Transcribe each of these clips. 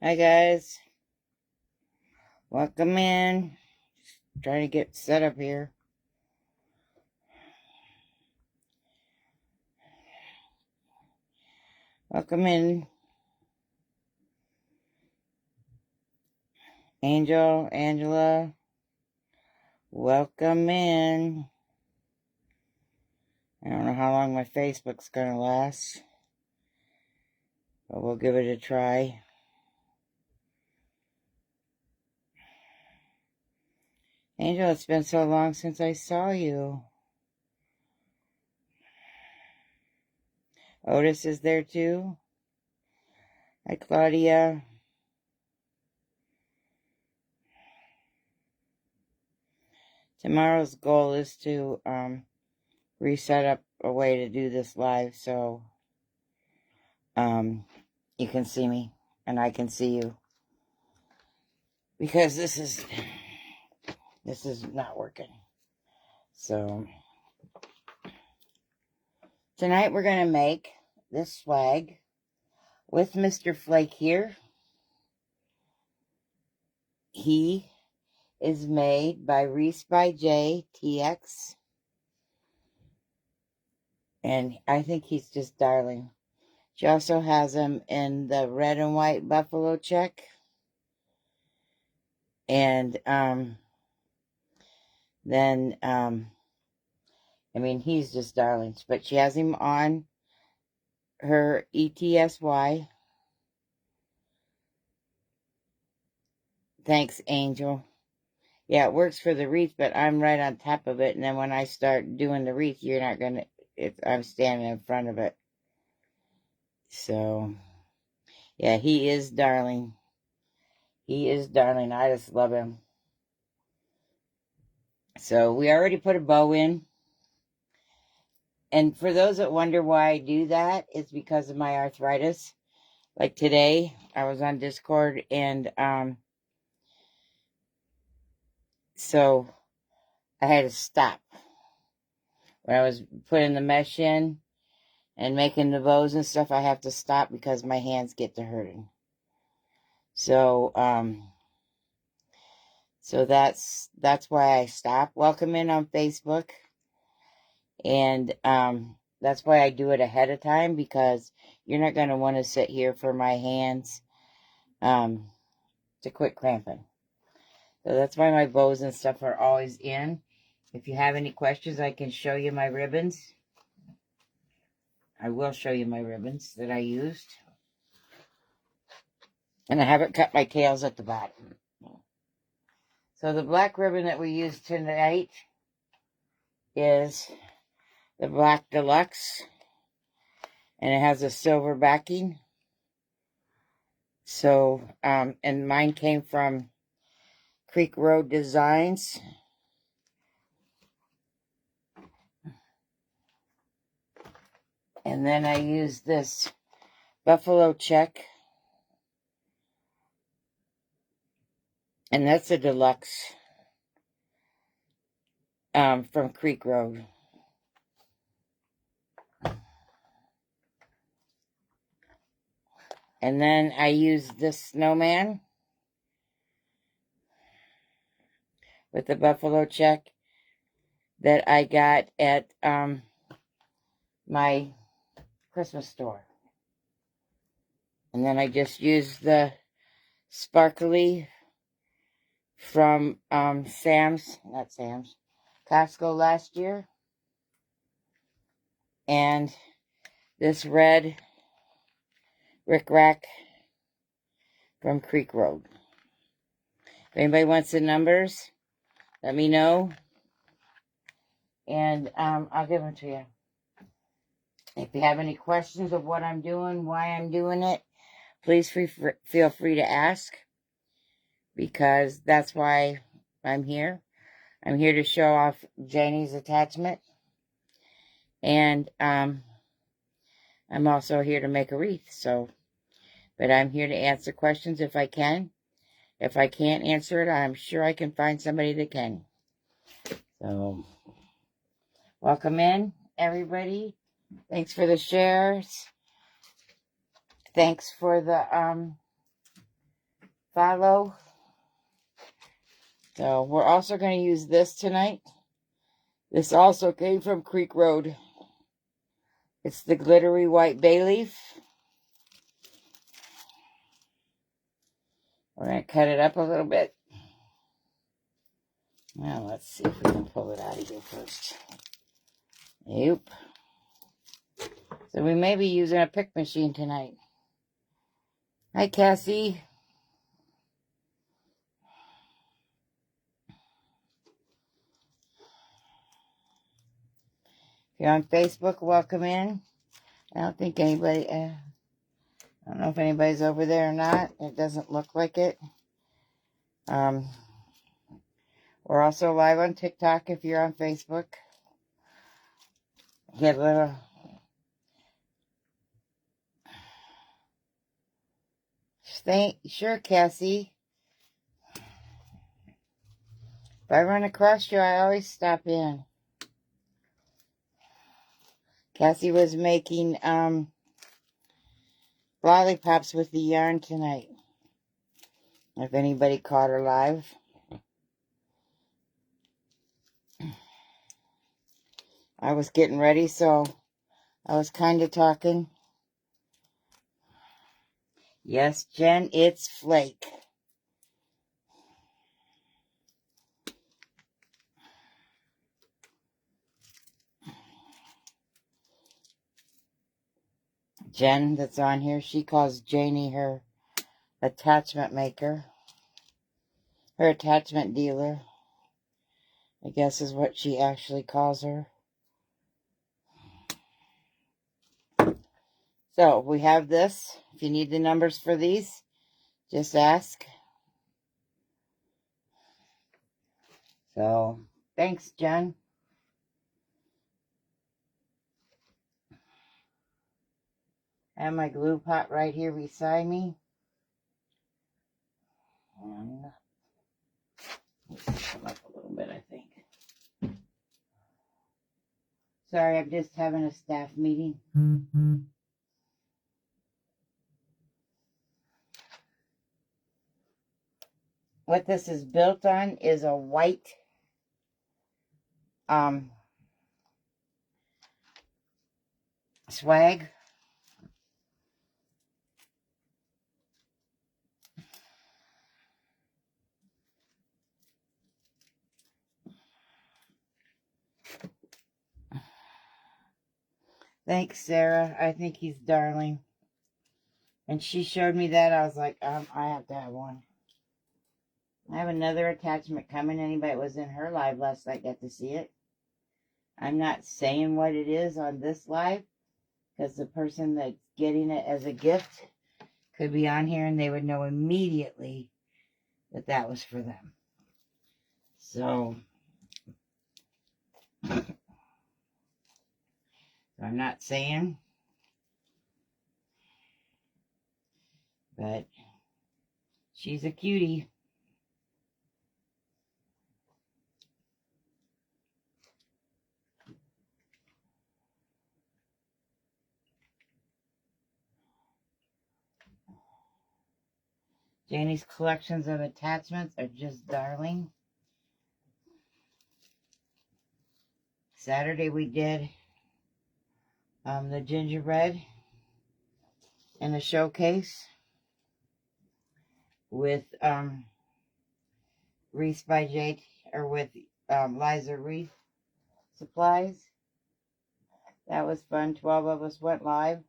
Hi guys, welcome in. Just trying to get set up here. Welcome in, Angel, Angela. Welcome in. I don't know how long my Facebook's gonna last, but we'll give it a try. Angel, it's been so long since I saw you. Otis is there too. Hi, Claudia. Tomorrow's goal is to reset up a way to do this live so you can see me and I can see you, because this is not working. So tonight we're going to make this swag with Mr. Flake here. He is made by Reese by J TX, and I think he's just darling. She also has him in the red and white buffalo check, and then I mean, he's just darling. But she has him on her ETSY. Thanks, Angel. Yeah, it works for the wreath, but I'm right on top of it. And then when I start doing the wreath, you're not going to... I'm standing in front of it. So, yeah, he is darling. He is darling. I just love him. So, we already put a bow in. And for those that wonder why I do that, it's because of my arthritis. Like today, I was on Discord, and so I had to stop. When I was putting the mesh in and making the bows and stuff, I have to stop because my hands get to hurting. So, so that's why I stopped. Welcome in on Facebook. And, that's why I do it ahead of time, because you're not going to want to sit here for my hands, to quit cramping. So that's why my bows and stuff are always in. If you have any questions, I can show you my ribbons. I will show you my ribbons that I used. And I haven't cut my tails at the bottom. So the black ribbon that we use tonight is the Black Deluxe. And it has a silver backing. So, and mine came from Creek Road Designs. And then I used this Buffalo Check. And that's a deluxe, from Creek Road. And then I used this snowman with the Buffalo Check that I got at my Christmas store. And then I just used the sparkly from Costco last year. And this red Rick Rack from Creek Road. If anybody wants the numbers, let me know. And I'll give them to you. If you have any questions of what I'm doing, why I'm doing it, please feel free to ask, because that's why I'm here. I'm here to show off Janie's attachment. And I'm also here to make a wreath. So, but I'm here to answer questions if I can. If I can't answer it, I'm sure I can find somebody that can. So, welcome in, everybody. Thanks for the shares. Thanks for the follow. So we're also going to use this tonight. This also came from Creek Road. It's the glittery white bay leaf. We're going to cut it up a little bit. Now let's see if we can pull it out of here first. Yep. So we may be using a pick machine tonight. Hi, Cassie. If you're on Facebook, welcome in. I don't think anybody, I don't know if anybody's over there or not. It doesn't look like it. We're also live on TikTok if you're on Facebook. Get a little... Sure, Cassie. If I run across you, I always stop in. Cassie was making lollipops with the yarn tonight. If anybody caught her live. I was getting ready, so I was kind of talking. Yes, Jen, it's Flake. Jen, that's on here, she calls Janie her attachment maker. Her attachment dealer, I guess is what she actually calls her. So, we have this. If you need the numbers for these, just ask. So, thanks, Jen. I have my glue pot right here beside me. And let's come up a little bit, I think. Sorry, I'm just having a staff meeting. What this is built on is a white swag. Thanks, Sarah. I think he's darling. And she showed me that. I was like, I have to have one. I have another attachment coming. Anybody that was in her live last night got to see it. I'm not saying what it is on this live, because the person that's getting it as a gift could be on here and they would know immediately that that was for them. So, I'm not saying, but she's a cutie. Janie's collections of attachments are just darling. Saturday we did the gingerbread in a showcase with Reese by Jade, or with Liza Reese Supplies. That was fun. 12 of us went live.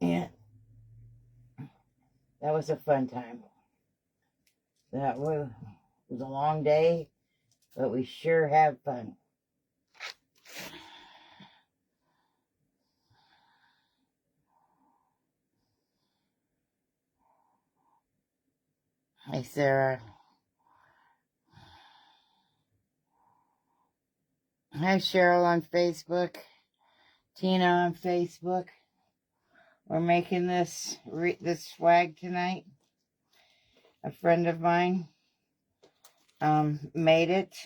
Yeah, that was a fun time. That was a long day, but we sure have fun. Hey, Sarah. Hi, Cheryl on Facebook. Tina on Facebook. We're making this swag tonight. A friend of mine made it.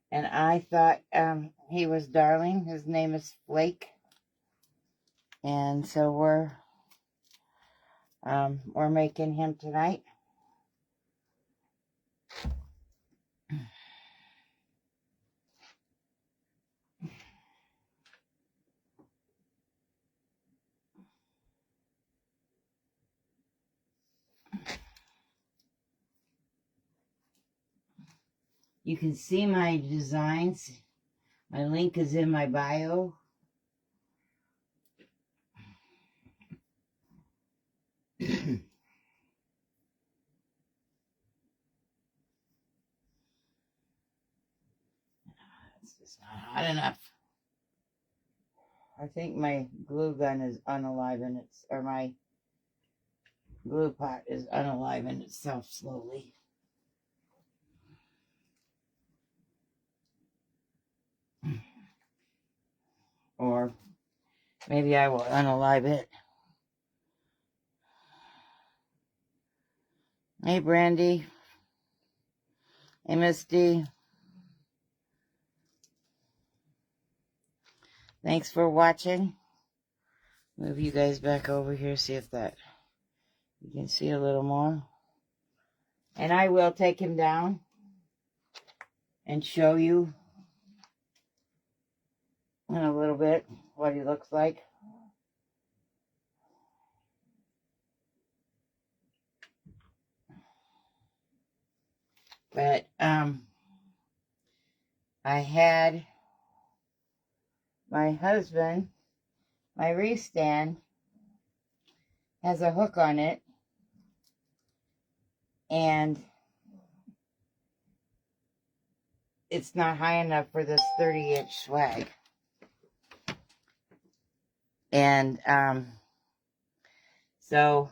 And I thought he was darling. His name is Flake. And so we're we're making him tonight. You can see my designs. My link is in my bio. It's just not hot enough. I think my glue gun is unaliving its, or my glue pot is unaliving itself slowly. Or maybe I will unalive it. Hey, Brandy. Hey, Misty. Thanks for watching. Move you guys back over here, see if that, you can see a little more. And I will take him down and show you in a little bit what he looks like. But I had my husband, my wreath stand has a hook on it, and it's not high enough for this 30-inch swag. And so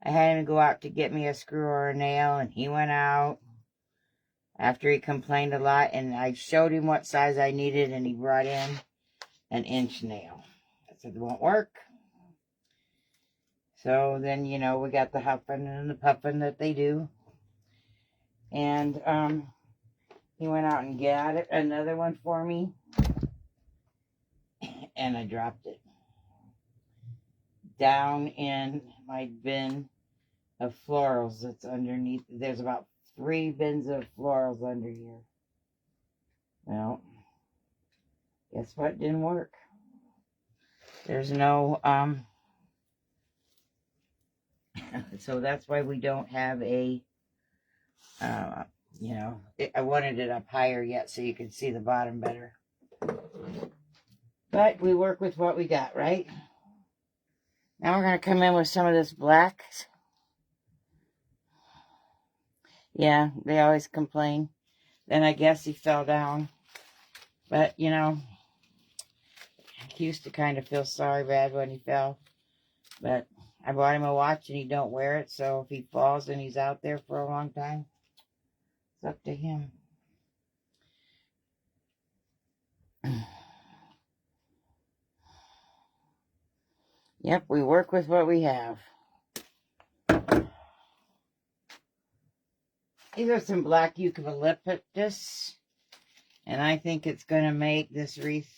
I had him go out to get me a screw or a nail, and he went out after he complained a lot, and I showed him what size I needed, and he brought in an inch nail. I said, it won't work. So then, you know, we got the huffing and the puffing that they do. And he went out and got it, another one for me, and I dropped it down in my bin of florals that's underneath. There's about 3 bins of florals under here. Well, guess what? Didn't work. There's no, so that's why we don't have a, you know, I wanted it up higher yet so you can see the bottom better. But we work with what we got, right? Now we're going to come in with some of this black. Yeah, they always complain. Then I guess he fell down. But, you know, he used to kind of feel sorry bad when he fell. But I bought him a watch and he don't wear it. So if he falls and he's out there for a long time, it's up to him. Yep, we work with what we have. These are some black eucalyptus. And I think it's going to make this wreath,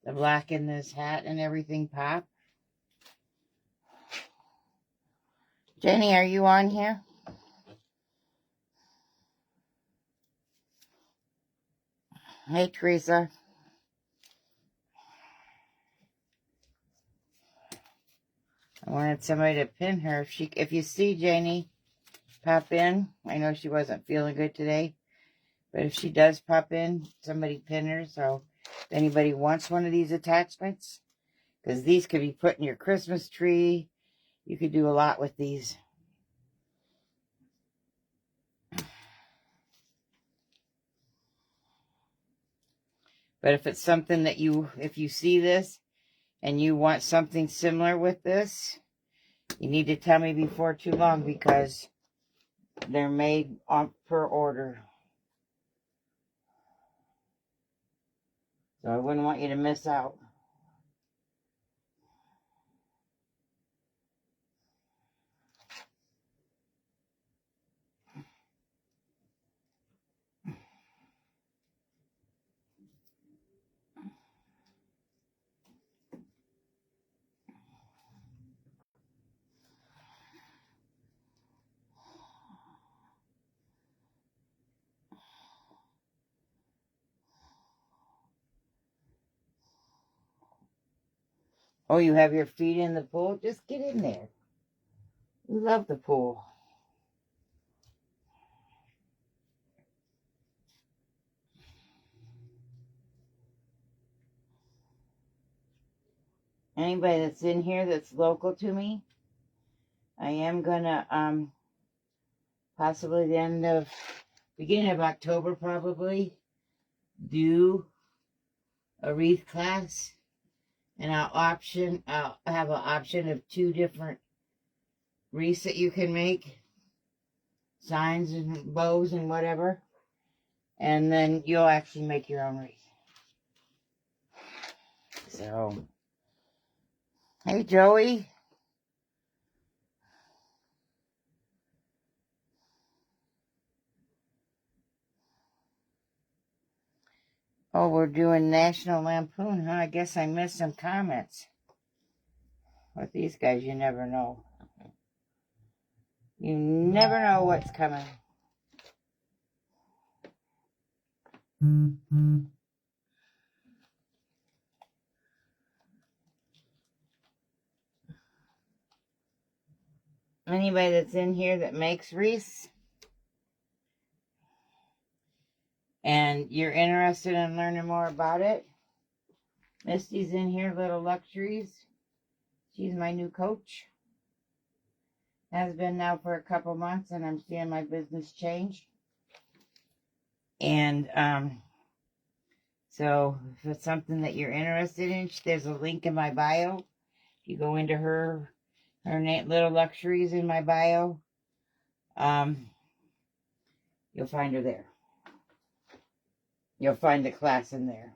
the black in this hat and everything pop. Jenny, are you on here? Hey, Teresa. I wanted somebody to pin her. If you see Janie pop in, I know she wasn't feeling good today, but if she does pop in, somebody pin her. So if anybody wants one of these attachments, because these could be put in your Christmas tree. You could do a lot with these. But if it's something that if you see this and you want something similar with this, you need to tell me before too long because they're made per order. So I wouldn't want you to miss out. Oh, you have your feet in the pool? Just get in there. We love the pool. Anybody that's in here that's local to me, I am gonna possibly the beginning of October probably do a wreath class, and I'll have an option of 2 different wreaths that you can make, signs and bows and whatever, and then you'll actually make your own wreath. So, hey Joey. Oh, we're doing National Lampoon, huh? I guess I missed some comments. With these guys, you never know. You never know what's coming. Anybody that's in here that makes wreaths and you're interested in learning more about it, Misty's in here, Little Luxuries. She's my new coach. Has been now for a couple months, and I'm seeing my business change. And so if it's something that you're interested in, there's a link in my bio. If you go into her name, Little Luxuries, in my bio, you'll find her there. You'll find the class in there.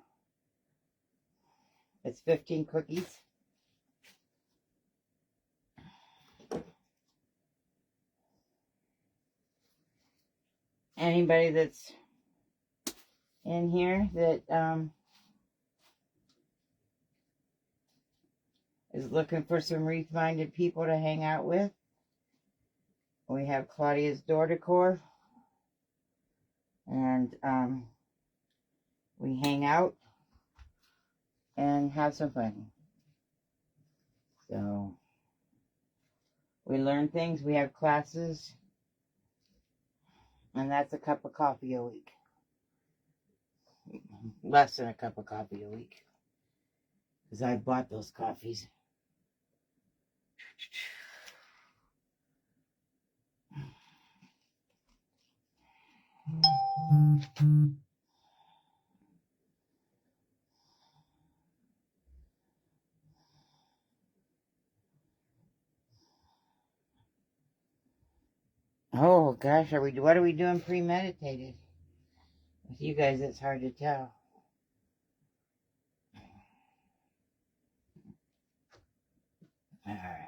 It's 15 cookies. Anybody that's in here that is looking for some wreath-minded people to hang out with, we have Claudia's Door Decor, and we hang out and have some fun. So we learn things, we have classes, and that's a cup of coffee a week. Less than a cup of coffee a week, because I bought those coffees. Oh gosh, what are we doing premeditated? With you guys, it's hard to tell. All right.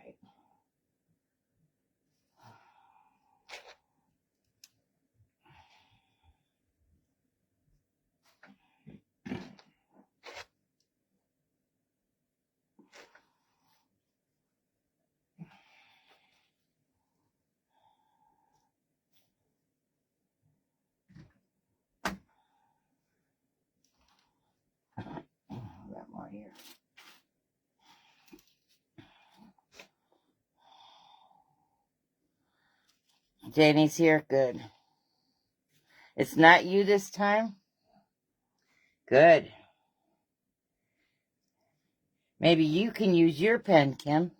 Got more here. Janie's here. Good. It's not you this time? Good. Maybe you can use your pen, Kim.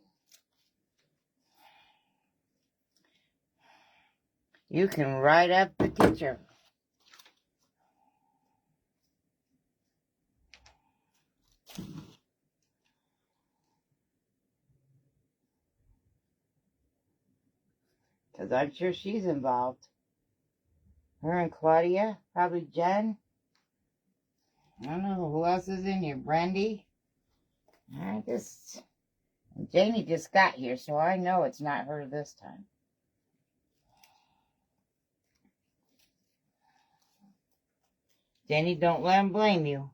You can write up the teacher. Because I'm sure she's involved. Her and Claudia, probably Jen. I don't know who else is in here. Brandy. Janie just got here, so I know it's not her this time. Janie, don't let him blame you.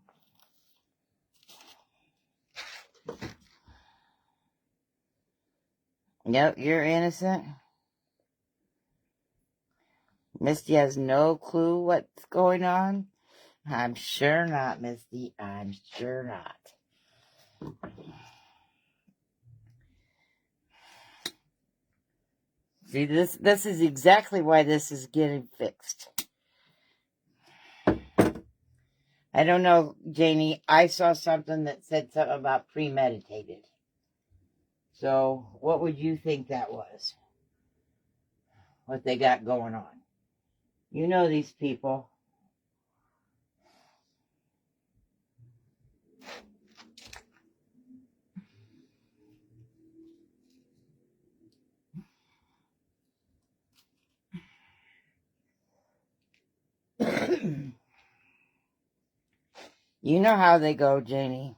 Yep, you're innocent. Misty has no clue what's going on. I'm sure not, Misty. I'm sure not. See, this is exactly why this is getting fixed. I don't know, Janie. I saw something that said something about premeditated. So, what would you think that was? What they got going on? You know these people. You know how they go, Janie.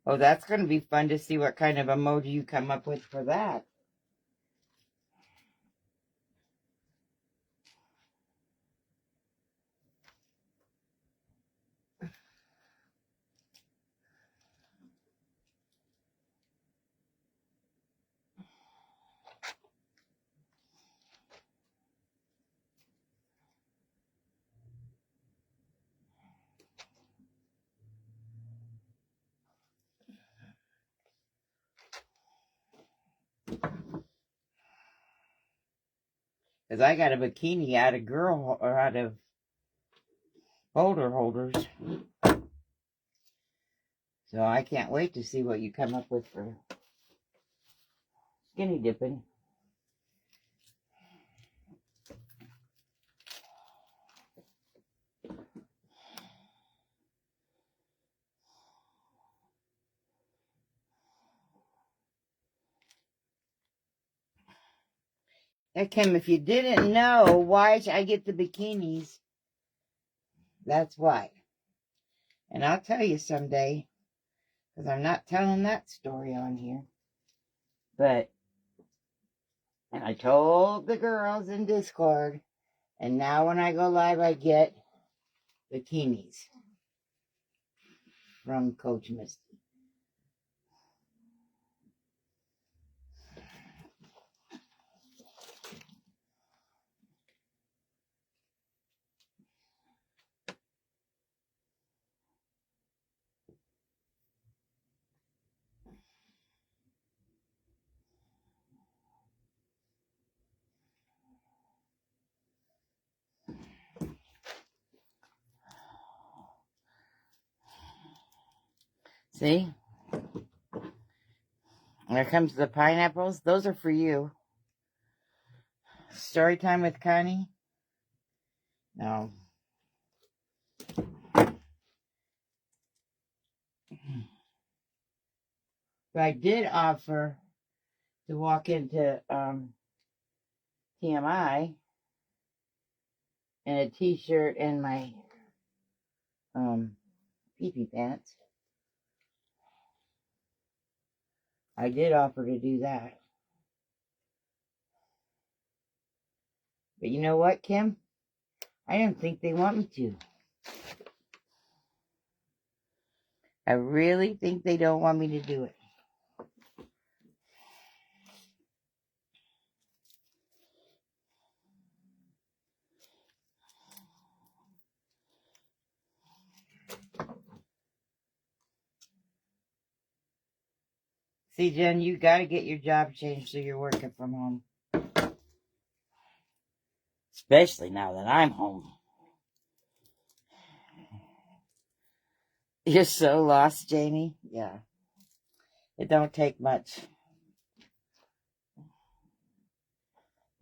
Oh, that's going to be fun to see what kind of emoji you come up with for that. Because I got a bikini out of out of folder holders. So I can't wait to see what you come up with for skinny dipping. Hey, Kim, if you didn't know why I get the bikinis, that's why. And I'll tell you someday, because I'm not telling that story on here. But, and I told the girls in Discord, and now when I go live, I get bikinis from Coach Misty. See? There comes the pineapples. Those are for you. Story time with Connie? No. But I did offer to walk into TMI in a t-shirt and my pee-pee pants. I did offer to do that. But you know what, Kim? I don't think they want me to. I really think they don't want me to do it. See, Jen, you got to get your job changed so you're working from home. Especially now that I'm home. You're so lost, Jamie. Yeah. It don't take much.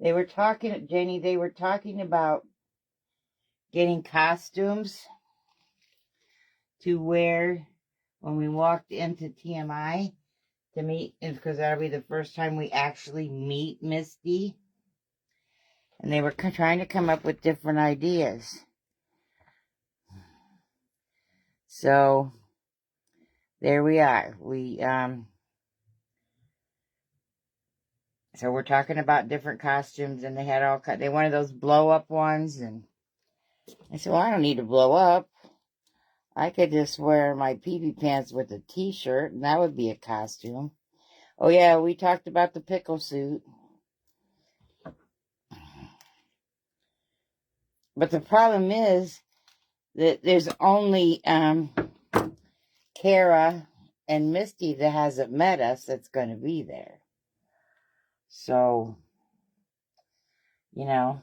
They were talking, Janie, they were talking about getting costumes to wear when we walked into TMI to meet, because that'll be the first time we actually meet Misty. And they were trying to come up with different ideas. So there we are. So we're talking about different costumes, and they had they wanted those blow up ones, and I said, well, I don't need to blow up. I could just wear my pee-pee pants with a t-shirt, and that would be a costume. Oh yeah, we talked about the pickle suit. But the problem is, There's only Kara and Misty that hasn't met us that's going to be there. So, you know,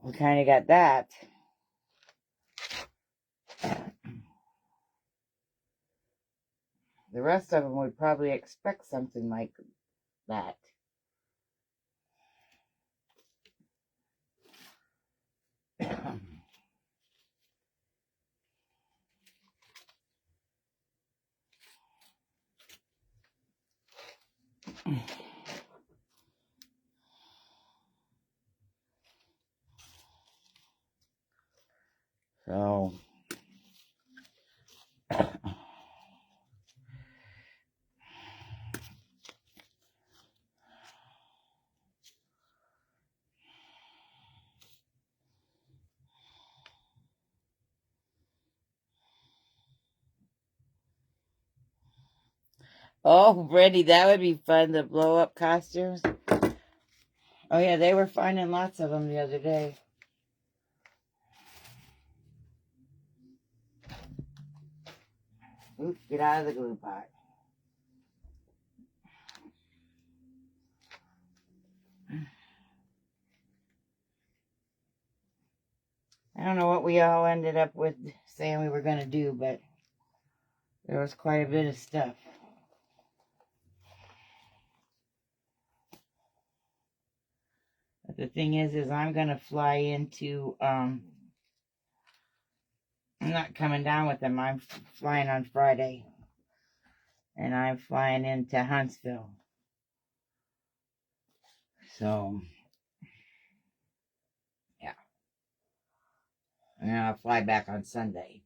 we kind of got that. The rest of them would probably expect something like that. So, oh, Brittany, that would be fun, the blow-up costumes. Oh, yeah, they were finding lots of them the other day. Oops, get out of the glue pot. I don't know what we all ended up with saying we were going to do, but there was quite a bit of stuff. But the thing is I'm going to fly into, I'm not coming down with them. I'm flying on Friday. And I'm flying into Huntsville. So, yeah. And then I'll fly back on Sunday.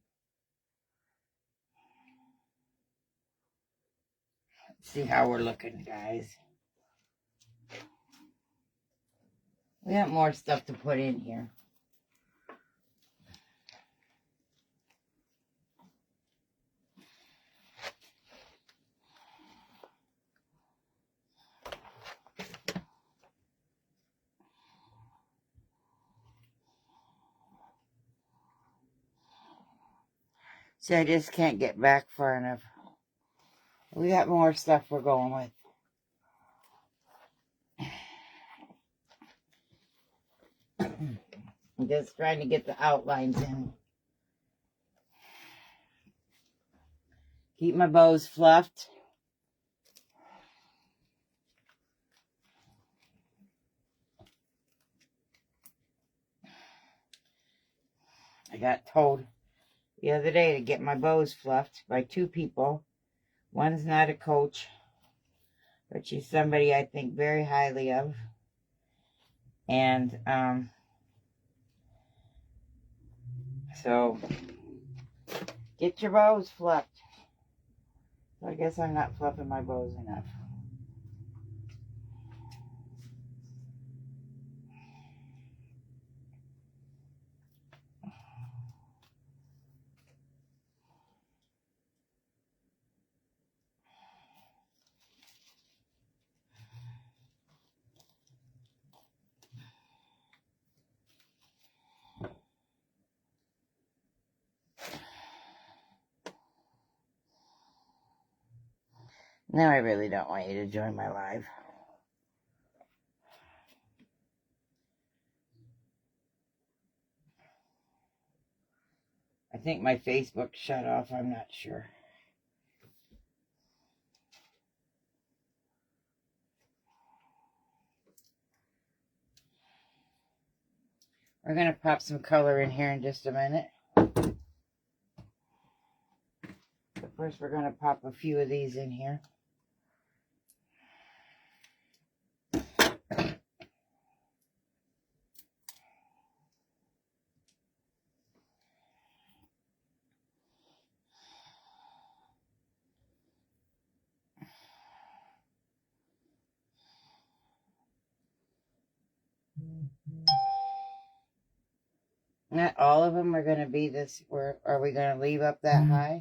See how we're looking, guys. We got more stuff to put in here. See, I just can't get back far enough. We got more stuff we're going with. I'm just trying to get the outlines in. Keep my bows fluffed. I got told the other day to get my bows fluffed by 2 people. One's not a coach, but she's somebody I think very highly of. And, so, get your bows fluffed. So I guess I'm not fluffing my bows enough. Now I really don't want you to join my live. I think my Facebook shut off. I'm not sure. We're going to pop some color in here in just a minute. But first we're going to pop a few of these in here. Not all of them are going to be this. Are we going to leave up that high?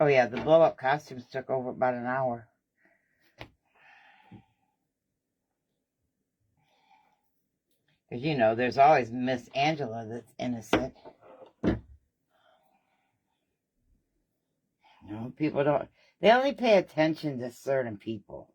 Oh yeah, the blow-up costumes took over about an hour. Because, you know, there's always Miss Angela that's innocent. You know, people don't... They only pay attention to certain people.